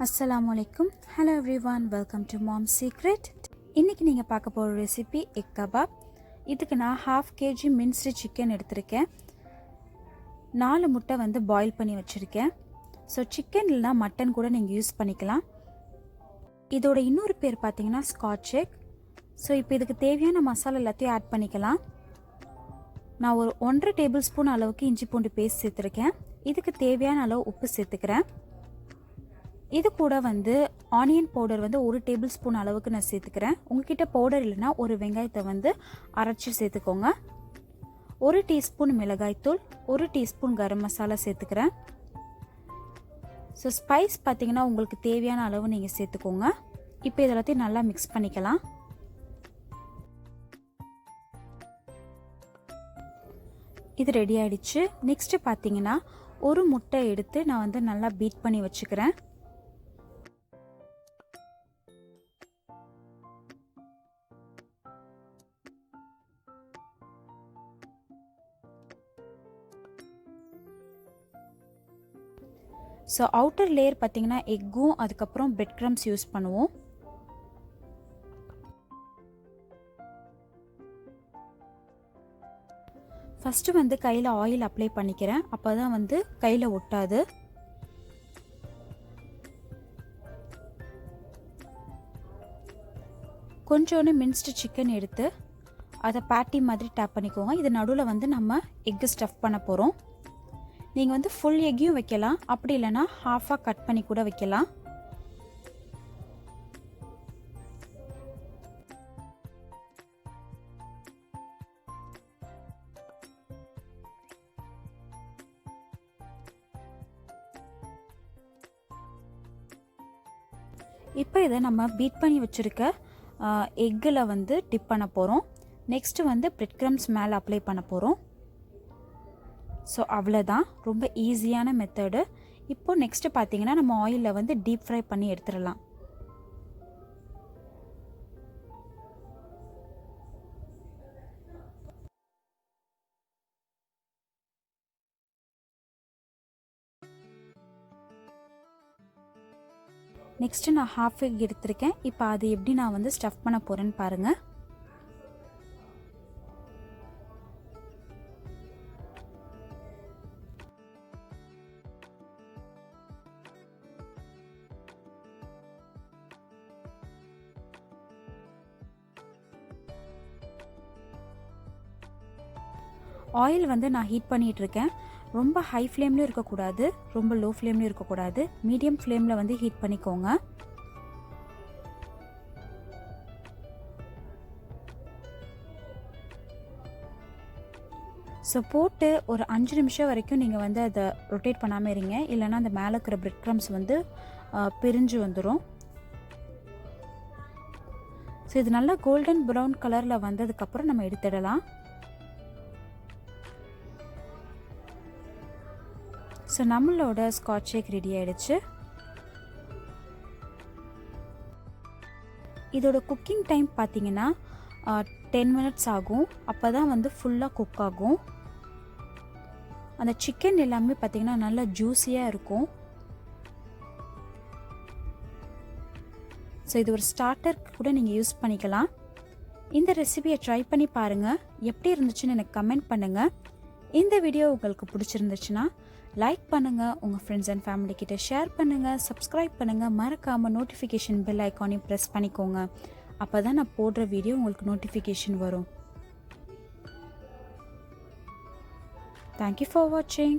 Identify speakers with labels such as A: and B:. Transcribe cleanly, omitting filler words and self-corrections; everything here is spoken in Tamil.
A: Assalaamu alaikum. Hello everyone, welcome to Mom's Secret. இன்னைக்கு நீங்க பார்க்க போற ரெசிபி எக் கபாப். இதுக்கு நான் 1/2 kg minced chicken எடுத்துர்க்கேன். 4 முட்டை வந்து பாயில் பண்ணி வச்சிருக்கேன். சோ chicken இல்லனா மட்டன் கூட நீங்க யூஸ் பண்ணிக்கலாம். இதோட இன்னொரு பேர் பாத்தீங்கன்னா Scotch egg. சோ இப்போ இதுக்கு தேவையான மசாலா எல்லாத்தையும் ஆட் பண்ணிக்கலாம். நான் ஒரு 1.5 டேபிள்ஸ்பூன் அளவுக்கு இஞ்சி பூண்டு பேஸ்ட் சேர்த்திருக்கேன். இதுக்கு தேவையான அளவு உப்பு சேர்த்துக்கிறேன். இது கூட வந்து ஆனியன் பவுடர் வந்து 1 டேபிள்ஸ்பூன் அளவுக்கு நான் சேர்த்துக்கிறேன். உங்ககிட்ட பவுடர் இல்லைன்னா ஒரு வெங்காயத்தை வந்து அரைச்சி சேர்த்துக்கோங்க. 1 டீஸ்பூன் மிளகாய்த்தூள், 1 டீஸ்பூன் கரம் மசாலா சேர்த்துக்கிறேன். ஸோ ஸ்பைஸ் பார்த்தீங்கன்னா உங்களுக்கு தேவையான அளவு நீங்கள் சேர்த்துக்கோங்க. இப்போ இதெல்லாத்தையும் நல்லா மிக்ஸ் பண்ணிக்கலாம். இது ரெடி ஆயிடுச்சு. நெக்ஸ்ட் பார்த்தீங்கன்னா ஒரு முட்டை எடுத்து நான் வந்து நல்லா பீட் பண்ணி வச்சுக்கிறேன். ஸோ அவுட்டர் லேயர் பார்த்தீங்கன்னா எக்கும் அதுக்கப்புறம் breadcrumbs யூஸ் பண்ணுவோம். ஃபஸ்ட்டு வந்து கையில் ஆயில் அப்ளை பண்ணிக்கிறேன். அப்போ தான் வந்து கையில் ஒட்டாது. கொஞ்சோண்டு மின்ஸ்டு சிக்கன் எடுத்து அதை பேட்டி மாதிரி டேப் பண்ணிக்கோங்க. இது நடுவில் வந்து நம்ம எக்கு ஸ்டஃப் பண்ண போகிறோம். நீங்கள் வந்து ஃபுல் எக்கையும் வைக்கலாம், அப்படி இல்லைன்னா ஹாஃபாக கட் பண்ணி கூட வைக்கலாம். இப்போ இதை நம்ம பீட் பண்ணி வச்சுருக்க எக்கில் வந்து டிப் பண்ண போகிறோம். நெக்ஸ்ட்டு வந்து breadcrumbs மேலே அப்ளை பண்ண போகிறோம். ஸோ அவ்வளோதான், ரொம்ப ஈஸியான மெத்தடு. இப்போது நெக்ஸ்ட்டு பார்த்தீங்கன்னா நம்ம ஆயிலில் வந்து டீப் ஃப்ரை பண்ணி எடுத்துடலாம். நெக்ஸ்ட்டு நான் ஹாஃப் எக் எடுத்திருக்கேன். இப்போ அது எப்படி நான் வந்து ஸ்டஃப் பண்ண போகிறேன்னு பாருங்கள். ஆயில் வந்து நான் ஹீட் பண்ணிகிட்டு இருக்கேன். ரொம்ப ஹை ஃப்ளேம்லேயும் இருக்கக்கூடாது, ரொம்ப லோ ஃப்ளேம்லேயும் இருக்கக்கூடாது. மீடியம் ஃப்ளேமில் வந்து ஹீட் பண்ணிக்கோங்க. ஸோ போட்டு ஒரு 5 நிமிஷம் வரைக்கும் நீங்கள் வந்து அதை ரொட்டேட் பண்ணாமல் இருங்க, இல்லைன்னா அந்த மேலே இருக்கிற breadcrumbs வந்து பிரிஞ்சு வந்துடும். ஸோ இது நல்லா கோல்டன் ப்ரௌன் கலரில் வந்ததுக்கப்புறம் நம்ம எடுத்துடலாம். ஸோ நம்மளோட ஸ்காட்ச் எக் ரெடி ஆயிடுச்சு. இதோட குக்கிங் டைம் பார்த்தீங்கன்னா 10 மினிட்ஸ் ஆகும். அப்போ தான் வந்து ஃபுல்லாக குக் ஆகும். அந்த சிக்கன் எல்லாமே பார்த்தீங்கன்னா நல்லா ஜூஸியாக இருக்கும். ஸோ இது ஒரு ஸ்டார்டருக்கு கூட நீங்கள் யூஸ் பண்ணிக்கலாம். இந்த ரெசிபியை ட்ரை பண்ணி பாருங்கள். எப்படி இருந்துச்சுன்னு எனக்கு கமெண்ட் பண்ணுங்கள். இந்த வீடியோ உங்களுக்கு பிடிச்சிருந்துச்சுன்னா லைக் பண்ணுங்கள், உங்கள் ஃப்ரெண்ட்ஸ் அண்ட் ஃபேமிலி கிட்ட ஷேர் பண்ணுங்கள், சப்ஸ்கிரைப் பண்ணுங்கள். மறக்காமல் நோட்டிஃபிகேஷன் பெல் ஐக்கானையும் ப்ரெஸ் பண்ணிக்கோங்க. அப்போ தான் நான் போடுற வீடியோ உங்களுக்கு நோட்டிஃபிகேஷன் வரும். தேங்க்யூ ஃபார் வாட்சிங்.